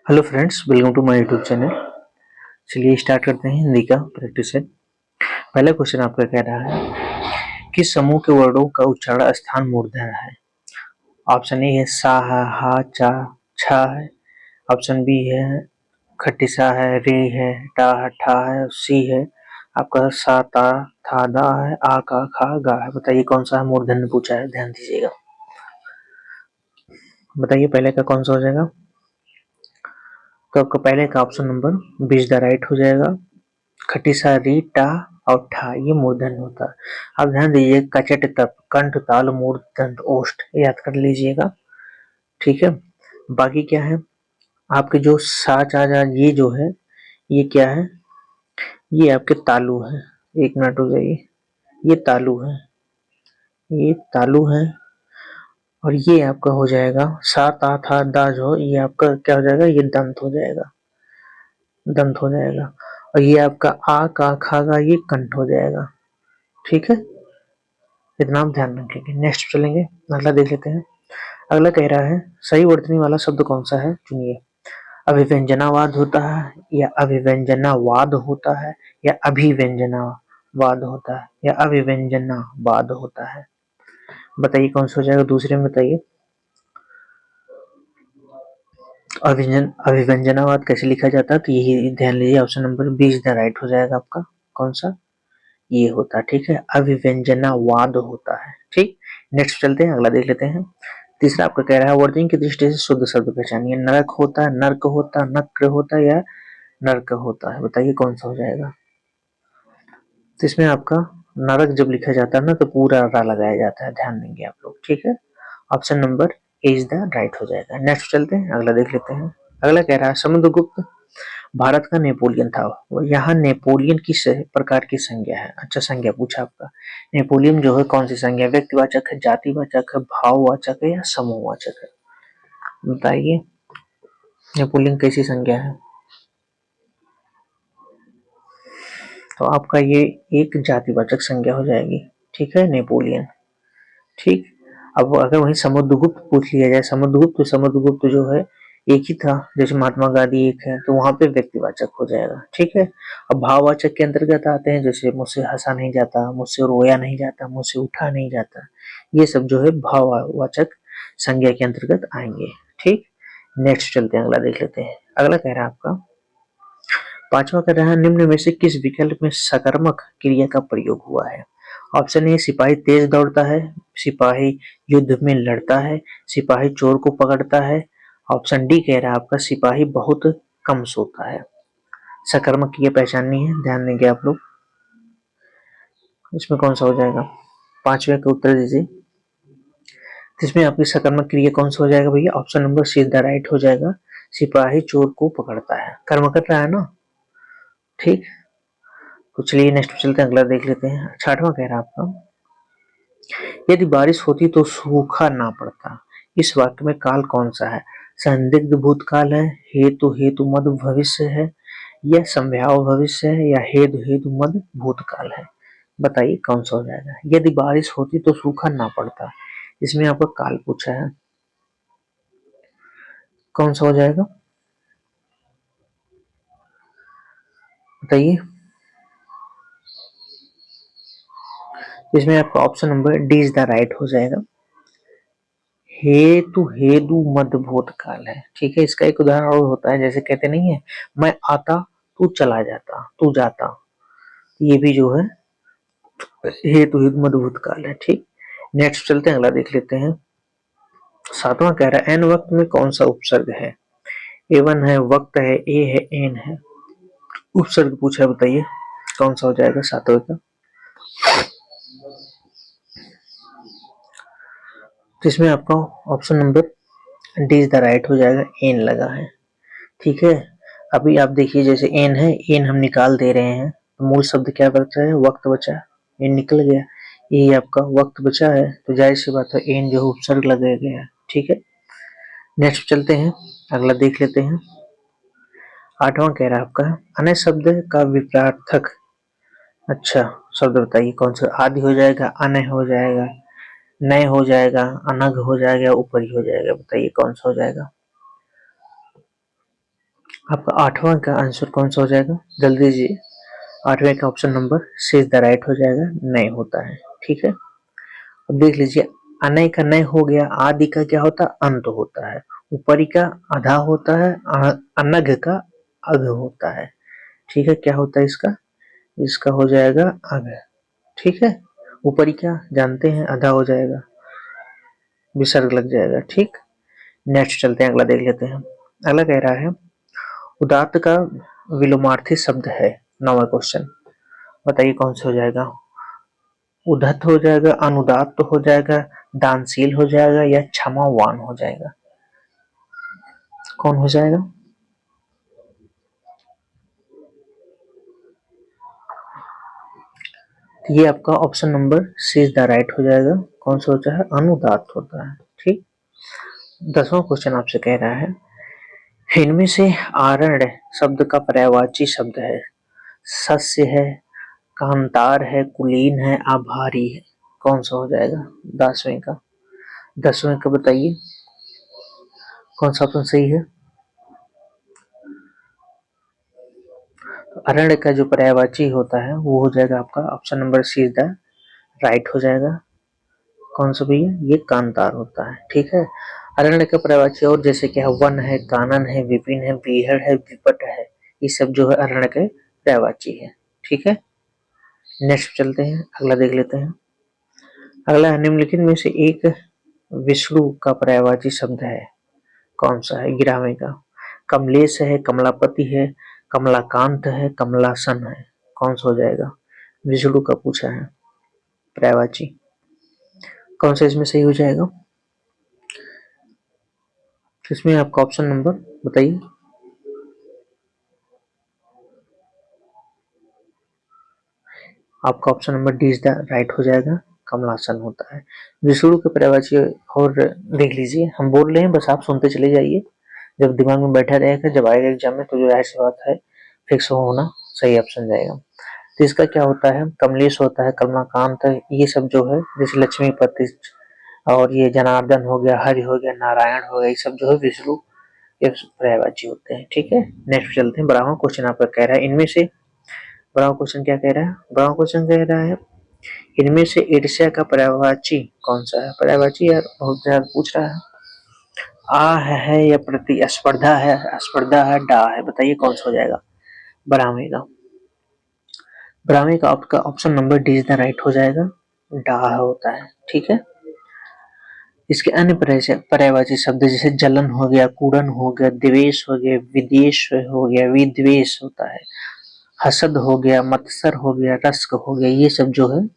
Hello friends, welcome to my YouTube channel. चलिए start करते हैं हिंदी का प्रैक्टिस है। पहला क्वेश्चन आपका कह रहा है किस समूह के वर्णों का उच्चारण स्थान मूर्धन्य है। ऑप्शन ए है सा है, हा, चा, छा है। ऑप्शन बी है खटिसा है, रे है, टा है, ठा है, सी है। आपका सा, ता, था, दा है, आ, का, खा, गा है। बताइए कौन सा मूर्धन्य पूछा है, ध्यान दीजिएगा। बताइए पहले का कौन सा हो जाएगा। तो आपका पहले का ऑप्शन नंबर 20 द राइट हो जाएगा। खटिसा, री, टा और ठा ये मूर्धन्य होता है। अब ध्यान दीजिए कचट, तप, कंठ, ताल, मूर्ध, दंत, ओष्ठ याद कर लीजिएगा। ठीक है। बाकी क्या है आपके जो सा, चा, जा ये जो है ये क्या है, ये आपके तालु है। एक मिनट हो जाइए, ये तालु है, ये तालु है। और ये आपका हो जाएगा सा, ता, था, दा जो ये आपका क्या हो जाएगा, ये दंत हो जाएगा, दंत हो जाएगा। और ये आपका आ, का, खा, गा ये कंठ हो जाएगा। ठीक है, इतना आप ध्यान रखेंगे। नेक्स्ट चलेंगे, अगला देख लेते हैं। अगला कह रहा है सही वर्तनी वाला शब्द कौन सा है, चुनिए। अभिव्यंजनावाद होता है या अभिव्यंजनावाद होता है या अभिव्यंजनावाद होता है या अभिव्यंजनावाद होता है। बताइए कौन सा हो जाएगा, दूसरे में बताइए। अभिव्यंजनावाद कैसे लिखा जाता है, तो यही ध्यान लीजिए। ऑप्शन नंबर 20 द राइट हो जाएगा आपका। कौन सा, ये होता है। ठीक है, अभिव्यंजनावाद होता है। ठीक, नेक्स्ट चलते हैं, अगला देख लेते हैं। तीसरा आपका कह रहा है वर्तनी की दृष्टि से शुद्ध शब्द पहचानिए। नरक होता है, नर्क होता है, नक्र होता है या नर्क होता है। बताइए कौन सा हो जाएगा। तो इसमें आपका नरक जब लिखा जाता है ना तो पूरा रा लगाया जाता है, ध्यान देंगे आप लोग। ठीक है, option number A is the right हो जाएगा। नेक्स्ट चलते हैं, अगला देख लेते हैं। अगला कह रहा है समुद्रगुप्त भारत का नेपोलियन था। यहाँ नेपोलियन किस प्रकार की संज्ञा है। अच्छा, संज्ञा पूछा आपका। नेपोलियन जो है कौन सी संज्ञा, व्यक्तिवाचक है, जातिवाचक है, भाववाचक है या समूहवाचक है। बताइए नेपोलियन कैसी संज्ञा है। तो आपका ये एक जातिवाचक संज्ञा हो जाएगी। ठीक है, नेपोलियन। ठीक, अब अगर वही समुद्रगुप्त पूछ लिया जाए, समुद्रगुप्त जो है एक ही था, जैसे महात्मा गांधी एक है, तो वहां पे व्यक्तिवाचक हो जाएगा। ठीक है। अब भाववाचक के अंतर्गत आते हैं, जैसे मुझसे हंसा नहीं जाता, मुझसे रोया नहीं जाता, मुझसे उठा नहीं जाता, ये सब जो है भाववाचक संज्ञा के अंतर्गत आएंगे। ठीक, नेक्स्ट चलते हैं, अगला देख लेते हैं। अगला कह रहा है आपका पांचवा कह रहा है निम्न में से किस विकल्प में सकर्मक क्रिया का प्रयोग हुआ है। ऑप्शन ए सिपाही तेज दौड़ता है, सिपाही युद्ध में लड़ता है, सिपाही चोर को पकड़ता है। ऑप्शन डी कह रहा है आपका सिपाही बहुत कम सोता है। सकर्मक क्रिया पहचाननी है, ध्यान देंगे आप लोग। इसमें कौन सा हो जाएगा, पांचवे का उत्तर दीजिए। इसमें आपकी सकर्मक क्रिया कौन सा हो जाएगा भैया, option number see the right हो जाएगा। सिपाही चोर को पकड़ता है, कर्म कर रहा है ना। ठीक, तो चलिए नेक्स्ट चलते हैं, अगला देख लेते हैं। छठवां कह रहा है आपका यदि बारिश होती तो सूखा ना पड़ता। इस वाक्य में काल कौन सा है। संदिग्ध भूतकाल है, हेतु हेतु मद भविष्य है या संभाव्य भविष्य है या हेतु हेतु मद भूतकाल है। बताइए कौन सा हो जाएगा। यदि बारिश होती तो सूखा ना पड़ता, इसमें आपका काल पूछा है, कौन सा हो जाएगा बताइए। इसमें आपका option number D is the right हो जाएगा। हेतु हेतु मध्य भूतकाल है। ठीक है, इसका एक उदाहरण और होता है, जैसे कहते नहीं है मैं आता तू चला जाता, तू जाता, ये भी जो है हेतु हेतु मध्य भूतकाल है। ठीक, नेक्स्ट चलते हैं, अगला देख लेते हैं। सातवां कह रहा है एन वक्त में कौन सा उपसर्ग है। एवन है, वक्त है, ए है, एन है। उपसर्ग पूछा है, बताइए कौन सा हो जाएगा सातवें का। तो इसमें आपका option number D is the right हो जाएगा, एन लगा है। ठीक है, अभी आप देखिए जैसे एन है, एन हम निकाल दे रहे हैं तो मूल शब्द क्या बचा है, वक्त बचा, एन निकल गया, ये आपका वक्त बचा है, तो जाहिर सी बात है एन जो है उपसर्ग लगा गया। ठीक है, नेक्स्ट चलते हैं, अगला देख लेते हैं। आठवां कह रहा है आपका अनय शब्द का विपरार्थक। अच्छा, शब्द बताइए कौन सा। आदि हो जाएगा, अनय हो जाएगा, नय हो जाएगा, अनग हो जाएगा, ऊपरी हो जाएगा। बताइए कौन सा हो जाएगा। आपका 8वां का आंसर कौन सा हो जाएगा, जल्दी दीजिए। 8वें का option number C is the right हो जाएगा, नय होता है। ठीक है, अब देख लीजिए, अनय का नय हो गया, आदि का क्या होता है, अंत होता है, ऊपरी का आधा होता है, अनघ का अघ होता है। ठीक है, क्या होता है इसका, इसका हो जाएगा अघ। ठीक है, ऊपरी क्या जानते हैं, आधा हो जाएगा, विसर्ग लग जाएगा। ठीक, नेक्स्ट चलते हैं, अगला देख लेते हैं। अगला कह रहा है उदात्त का विलोमार्थी शब्द है। 9वां क्वेश्चन, बताइए कौन सा हो जाएगा, उद्धत हो जाएगा, अनुदात्त हो जाएगा, दानशील हो जाएगा या क्षमावान हो जाएगा, कौन हो जाएगा। ये आपका option number C is the right हो जाएगा, कौन सा होता है, अनुदात्त होता है। ठीक, 10वां क्वेश्चन आपसे कह रहा है इनमें से आरण्य शब्द का पर्यायवाची शब्द है, सस्य है, कांतार है, कुलीन है, आभारी है, कौन सा हो जाएगा 10वें का। 10वें का बताइए कौन सा ऑप्शन सही है। अरण्य का जो पर्यायवाची होता है वो हो जाएगा आपका option number C is the right हो जाएगा, कौन सा भैया, ये कांतार होता है। ठीक है, अरण्य का पर्यायवाची और जैसे कि वन है, कानन है, विपिन है, बीहड़ है, विपट है, ये सब जो है अरण्य के पर्यायवाची है। ठीक है, नेक्स्ट चलते हैं, अगला देख लेते हैं। अगला निम्नलिखित में से एक विष्णु का पर्यायवाची शब्द है, कौन सा है, 11वें का। कमलेश है, कमलापति है, कमलाकांत है, कमलासन है, कौन सा हो जाएगा, विष्णु का पूछा है पर्यायवाची, कौन सा इसमें सही हो जाएगा। इसमें आपका ऑप्शन नंबर बताइए। आपका option number D is the right हो जाएगा, कमलासन होता है विष्णु के पर्यायवाची। और देख लीजिए, हम बोल रहे हैं बस आप सुनते चले जाइए, जब दिमाग में बैठा रहेगा, जब आएगा एग्जाम में तो जो जाहिर सी बात है फिक्स होना सही ऑप्शन जाएगा। तो इसका क्या होता है, कमलेश होता है, कमलाकांत है, ये सब जो है जैसे लक्ष्मीपति और ये जनार्दन हो गया, हरि हो गया, नारायण हो गया, ये सब जो है विष्णु ये पर्यायवाची होते हैं। ठीक है, नेक्स्ट चलते हैं। 12वां क्वेश्चन आपका कह रहा है इनमें से, 12वां क्वेश्चन क्या कह रहा है, 12वां क्वेश्चन कह रहा है इनमें से ईर्ष्या का पर्यायवाची कौन सा है। पर्यायवाची यार बहुत ज्यादा पूछ रहा है, आ है या प्रतिस्पर्धा है, स्पर्धा है, डा है, बताइए कौन सा हो जाएगा। 12वें का, 12वें का आपका option number D is the right हो जाएगा, डा होता है। ठीक है, इसके अन्य पर्यायवाची शब्द जैसे जलन हो गया, कूड़न हो गया, द्वेष हो गया, विद्वेष हो गया, विद्वेष होता है, हसद हो गया, मत्सर हो गया, रस्क हो गया, ये सब जो है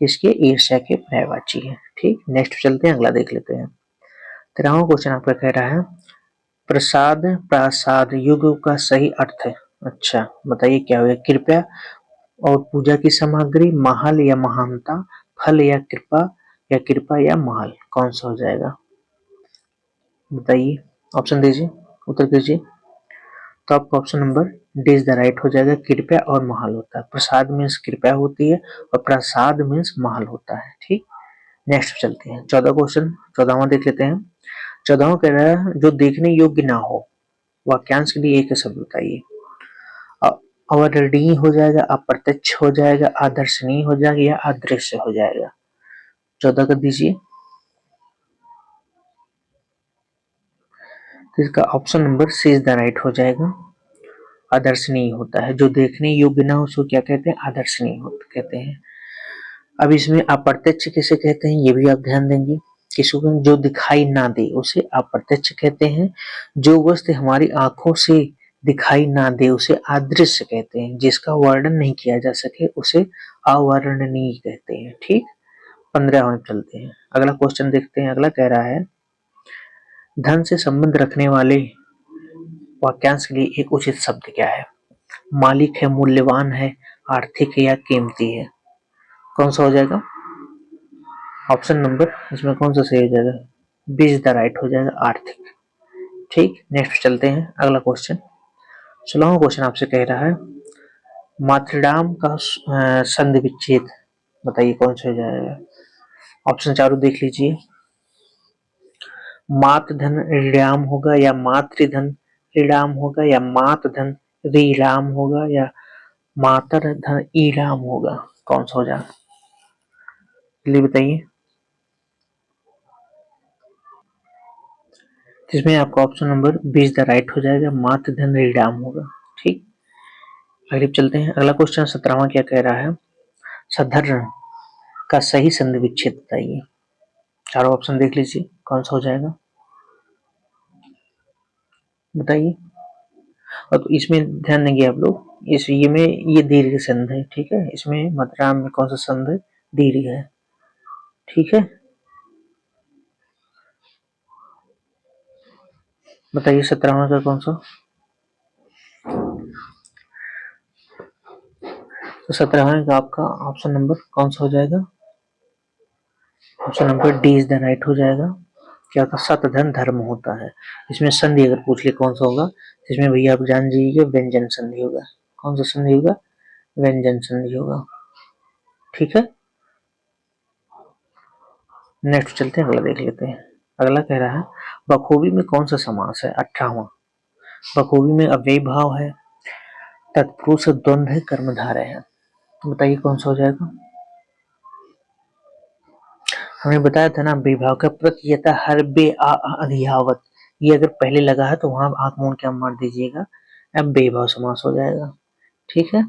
इसके ईर्ष्या के पर्यायवाची है। ठीक, नेक्स्ट चलते हैं, अगला देख लेते हैं। 13वां क्वेश्चन आपका कह रहा है प्रसाद प्रासाद युग का सही अर्थ है। अच्छा बताइए क्या हुआ, कृपया और पूजा की सामग्री, महल या महानता, फल या कृपा या महल, कौन सा हो जाएगा बताइए, ऑप्शन दीजिए, उत्तर दीजिए। तो आपका option number D is the right हो जाएगा, कृपया और महल होता है। प्रसाद मीन्स कृपया होती है और प्रसाद मीन्स महल होता है। ठीक, नेक्स्ट चलते हैं 14 क्वेश्चन, 14वां देख लेते हैं। 14वां कह रहा है जो देखने योग्य ना हो, वाक्यांश के लिए एक शब्द बताइए। अवर्णनीय हो जाएगा, अप्रत्यक्ष हो जाएगा, अदर्शनीय हो जाएगा या अदृश्य हो जाएगा, 14 कर दीजिए। तो इसका option number C is the right हो जाएगा, अदर्शनीय होता है। जो देखने योग्य ना हो उसको क्या कहते हैं, अदर्शनीय कहते हैं। अब इसमें अप्रत्यक्ष किसे कहते हैं ये भी आप ध्यान देंगे, किसी को जो दिखाई ना दे उसे अप्रत्यक्ष कहते हैं, जो वस्तु हमारी आंखों से दिखाई ना दे उसे अदृश्य कहते हैं, जिसका वर्णन नहीं किया जा सके उसे अवर्णनीय कहते हैं। ठीक, 15 में चलते हैं, अगला क्वेश्चन देखते हैं। अगला कह रहा है धन से संबंध रखने वाले वाक्यांश के लिए एक उचित शब्द क्या है। मालिक है, मूल्यवान है, आर्थिक है या कीमती है, कौन सा हो जाएगा ऑप्शन नंबर, इसमें कौन सा सही हो जाएगा, बी इज द राइट हो जाएगा, आर्थिक। ठीक, नेक्स्ट चलते हैं, अगला क्वेश्चन। 16वां क्वेश्चन आपसे कह रहा है मातृडाम का संधि विच्छेद, बताइए कौन सा हो जाएगा। ऑप्शन चारों देख लीजिए, मात धन ऋणाम होगा या मातृधन ईड़ाम होगा या मात धन रीलाम होगा या मातर धन ईलाम होगा, कौन सा हो जाएगा जल्दी बताइए। जिसमें आपका ऑप्शन नंबर 20 द राइट हो जाएगा, मात धन रीलाम होगा। ठीक, आगे चलते हैं। अगला क्वेश्चन 17वां क्या कह रहा है, साधारण का सही संधि विच्छेद बताइए। चारों ऑप्शन देख लीजिए, कौन सा हो जाएगा बताइए। और तो इसमें ध्यान देंगे आप लोग, इस ये में ये दीर्घ संधि है, ठीक है। इसमें मात्रा में कौन सा संधि दीर्घ है, ठीक है। बताइए 17वां का कौन सा। तो 17वां का आपका ऑप्शन नंबर कौन सा हो जाएगा, option number D is the right हो जाएगा। क्या होता है, सत धन धर्म होता है। इसमें संधि अगर पूछ ले कौन सा होगा, इसमें भैया आप जान जाइए व्यंजन संधि होगा। कौन सा संधि होगा, व्यंजन संधि होगा, ठीक है। नेक्स्ट चलते हैं, अगला देख लेते हैं। अगला कह रहा है बखूबी में कौन सा समास है, 18वां। बखूबी में अव्ययी भाव है, तत्पुरुष द्वंद्व है, कर्मधारय है। तो बताइए कौन सा हो जाएगा। हमें बताया था ना विभाव का प्रत्ययता हर बे अधियावत, ये अगर पहले लगा है तो वहां आंख मूंद के मार दीजिएगा, अब बेभाव समास हो जाएगा, ठीक है।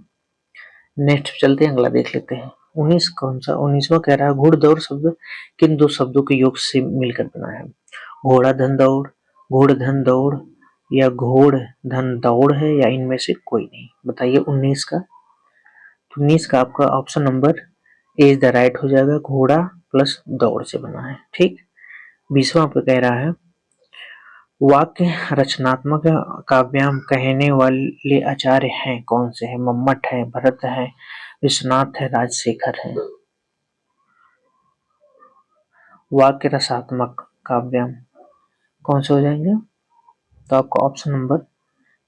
नेक्स्ट चलते हैं, अगला देख लेते हैं। 19 कौन सा, 19वां कह रहा है घुड़दौड़ शब्द किन दो शब्दों के योग से मिलकर बना है। घोड़ा धन दौड़, घोड़ धन दौड़ या घोड़ धन दौड़ है या इनमें से कोई नहीं। बताइए 19 का। 19 का आपका option number A is the right हो जाएगा, घोड़ा प्लस दौड़ से बना है, ठीक। 20वां पे कह रहा है वाक्य रचनात्मक काव्याम कहने वाले आचार्य हैं कौन से हैं। मम्मट है, भरत है, विश्वनाथ है, राजशेखर है। वाक्य रसात्मक काव्याम कौन से हो जाएंगे, तो आपका option number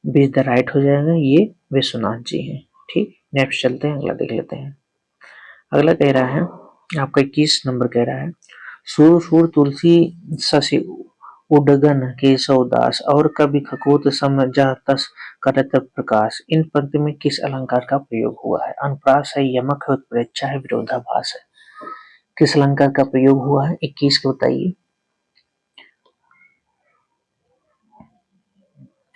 be the right हो जाएगा, ये विश्वनाथ जी हैं, ठीक। नेक्स्ट चलते हैं, अगला देख लेते हैं। अगला कह रहा है आपका 21 नंबर कह रहा है सूर सूर तुलसी शशि उडगन केशवदास और कवि खकोत समझा तस करत प्रकाश। इन पंक्ति में किस अलंकार का प्रयोग हुआ है। अनुप्रास है, यमक है, उत्प्रेक्षा है, विरोधाभास है। किस अलंकार का प्रयोग हुआ है 21 को बताइए।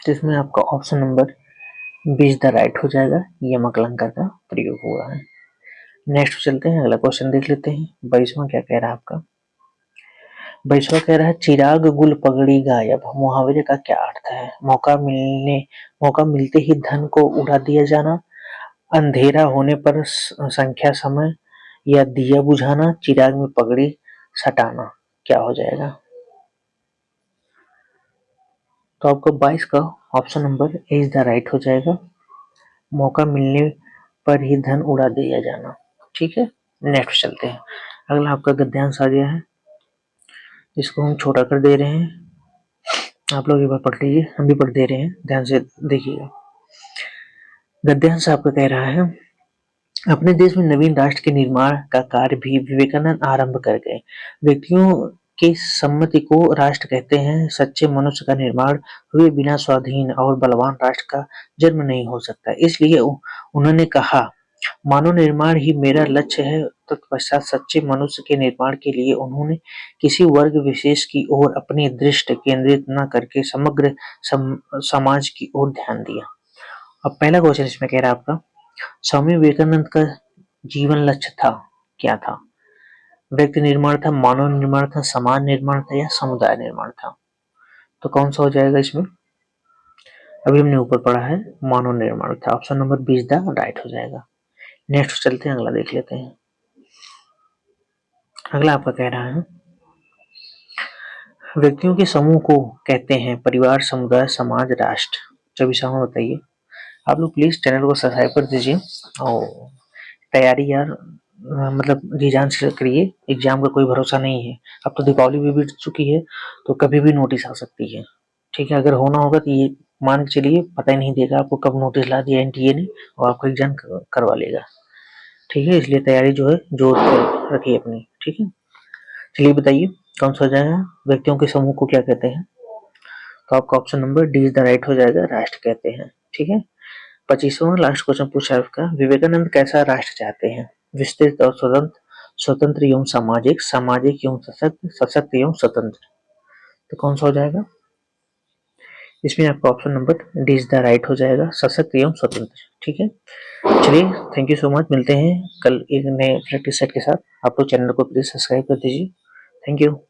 जिसमें आपका ऑप्शन नंबर 20 द राइट हो जाएगा, यमक अलंकार का प्रयोग हुआ है। नेक्स्ट चलते हैं, अगला क्वेश्चन देख लेते हैं। 22वां क्या कह रहा है आपका, 22वां कह रहा है चिराग गुल पगड़ी गायब, मुहावरे का क्या अर्थ है। मौका मिलते ही धन को उड़ा दिया जाना, अंधेरा होने पर संख्या समय या दिया बुझाना, चिराग में पगड़ी सटाना, क्या हो जाएगा। तो आपको 22 का option number A is the right हो जाएगा, मौका मिलने पर ही धन उड़ा दिया जाना, ठीक है। नेक्स्ट चलते हैं, अगला आपका गद्यांश आ गया है, इसको हम छोटा कर दे रहे हैं। आप लोग एक बार पढ़ लीजिए, हम भी पढ़ दे रहे हैं, ध्यान से देखिएगा। गद्यांश आपका कह रहा है अपने देश में नवीन राष्ट्र के निर्माण का कार्य भी विवेकानंद आरंभ कर गए। व्यक्तियों के सम्मति को राष्ट्र कहते हैं। सच्चे मनुष्य का निर्माण हुए बिना स्वाधीन और बलवान राष्ट्र का जन्म नहीं हो सकता। इसलिए उन्होंने कहा मानव निर्माण ही मेरा लक्ष्य है। तत्पश्चात सच्चे मनुष्य के निर्माण के लिए उन्होंने किसी वर्ग विशेष की ओर अपनी दृष्टि केंद्रित न करके समग्र समाज की ओर ध्यान दिया। अब पहला क्वेश्चन इसमें कह रहा है आपका स्वामी विवेकानंद का जीवन लक्ष्य था, क्या था। व्यक्ति निर्माण था, मानव निर्माण था, समाज निर्माण था या समुदाय निर्माण था। तो कौन सा हो जाएगा इसमें, अभी हमने ऊपर पढ़ा है मानव निर्माण था, ऑप्शन नंबर 20 द राइट हो जाएगा। नेक्स्ट चलते हैं, अगला देख लेते हैं। अगला आपका कह रहा है व्यक्तियों के समूह को कहते हैं परिवार, समुदाय, समाज, राष्ट्र। 24वां बताइए। आप लोग प्लीज चैनल को सब्सक्राइब कर दीजिए और तैयारी यार मतलब जी जान से करिए, एग्जाम का कोई भरोसा नहीं है। अब तो दीपावली भी बीत चुकी है, तो कभी भी नोटिस आ सकती है, ठीक है। अगर होना होगा तो ये मान के चलिए पता ही नहीं देगा आपको कब नोटिस ला दिया एनटीए ने और आपको एग्जाम करवा लेगा, ठीक है। इसलिए तैयारी जो है जोर रखिए अपनी, ठीक है। चलिए बताइए कौन सा हो जाएगा, व्यक्तियों के समूह को क्या कहते हैं। तो आपका option number D is the right हो जाएगा, राष्ट्र कहते हैं। ठीक है, 25वां लास्ट क्वेश्चन पूछा है आपका, विवेकानंद कैसा राष्ट्र चाहते हैं? विस्तृत और स्वतंत्र, स्वतंत्र एवं सामाजिक, सामाजिक एवं सशक्त, सशक्त एवं स्वतंत्र। तो कौन सा हो जाएगा? इसमें आपका option number D is the right हो जाएगा, सशक्त एवं स्वतंत्र। ठीक है, चलिए थैंक यू सो मच, मिलते हैं कल एक नए प्रैक्टिस सेट के साथ। आप लोग चैनल को प्लीज सब्सक्राइब कर दीजिए। Thank you.